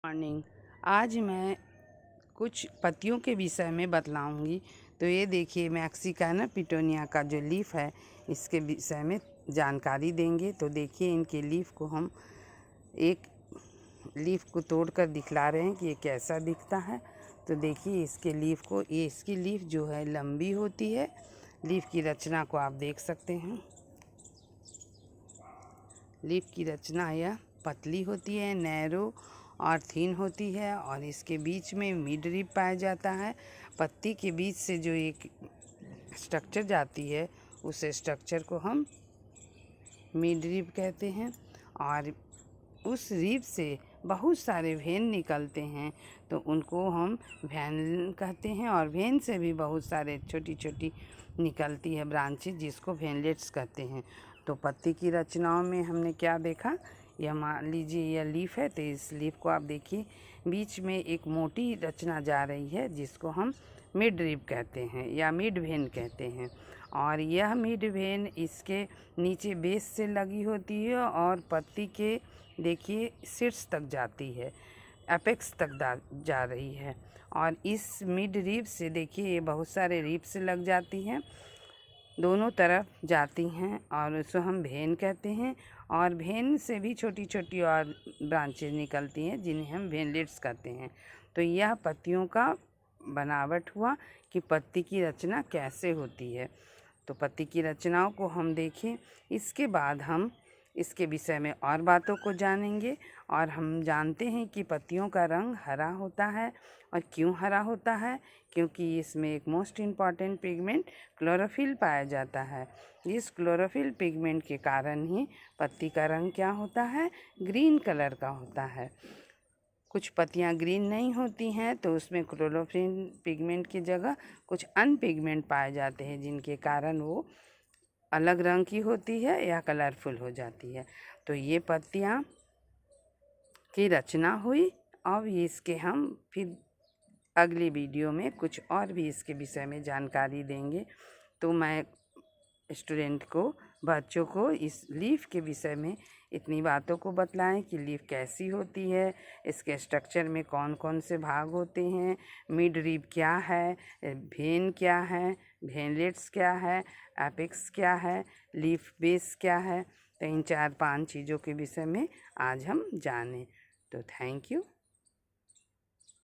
Morning. आज मैं कुछ पत्तियों के विषय में बतलाऊंगी। तो ये देखिए, मैक्सिकाना पिटोनिया का जो लीफ है, इसके विषय में जानकारी देंगे। तो देखिए, इनके लीफ को हम एक लीफ को तोड़कर दिखला रहे हैं कि ये कैसा दिखता है। तो देखिए, इसके लीफ को, ये इसकी लीफ जो है लंबी होती है। लीफ की रचना को आप देख सकते हैं। लीफ की रचना यह पतली होती है, नैरो और थिन होती है, और इसके बीच में मिड रिब पाया जाता है। पत्ती के बीच से जो एक स्ट्रक्चर जाती है, उस स्ट्रक्चर को हम मिड रिब कहते हैं। और उस रिब से बहुत सारे वेन निकलते हैं, तो उनको हम वेन कहते हैं। और वेन से भी बहुत सारे छोटी छोटी निकलती है ब्रांचेज, जिसको वेनलेट्स कहते हैं। तो पत्ती की रचनाओं में हमने क्या देखा, यह मान लीजिए यह लीफ है, तो इस लीफ को आप देखिए, बीच में एक मोटी रचना जा रही है, जिसको हम मिड रिब कहते हैं या मिड वेन कहते हैं। और यह मिड वेन इसके नीचे बेस से लगी होती है और पत्ती के देखिए शीर्ष तक जाती है, एपेक्स तक जा रही है। और इस मिड रिब से देखिए, ये बहुत सारे रिब्स लग जाती हैं, दोनों तरफ जाती हैं, और उसको हम वेन कहते हैं। और वेन से भी छोटी छोटी और ब्रांचेज निकलती हैं, जिन्हें हम वेनलेट्स कहते हैं। तो यह पत्तियों का बनावट हुआ कि पत्ती की रचना कैसे होती है। तो पत्ती की रचनाओं को हम देखें, इसके बाद हम इसके विषय में और बातों को जानेंगे। और हम जानते हैं कि पत्तियों का रंग हरा होता है। और क्यों हरा होता है? क्योंकि इसमें एक मोस्ट इम्पॉर्टेंट पिगमेंट क्लोरोफिल पाया जाता है। इस क्लोरोफिल पिगमेंट के कारण ही पत्ती का रंग क्या होता है? ग्रीन कलर का होता है। कुछ पत्तियां ग्रीन नहीं होती हैं, तो उसमें क्लोरोफिल पिगमेंट की जगह कुछ अन पिगमेंट पाए जाते हैं, जिनके कारण वो अलग रंग की होती है या कलरफुल हो जाती है। तो ये पत्तियां की रचना हुई। अब इसके हम फिर अगली वीडियो में कुछ और भी इसके विषय में जानकारी देंगे। तो मैं स्टूडेंट को, बच्चों को इस लीफ के विषय में इतनी बातों को बतलाएं कि लीफ कैसी होती है, इसके स्ट्रक्चर में कौन कौन से भाग होते हैं, मिड रिब क्या है, वेन क्या है, वेनलेट्स क्या है, एपेक्स क्या है, लीफ बेस क्या है। तो इन 4-5 चीज़ों के विषय में आज हम जानें। तो थैंक यू।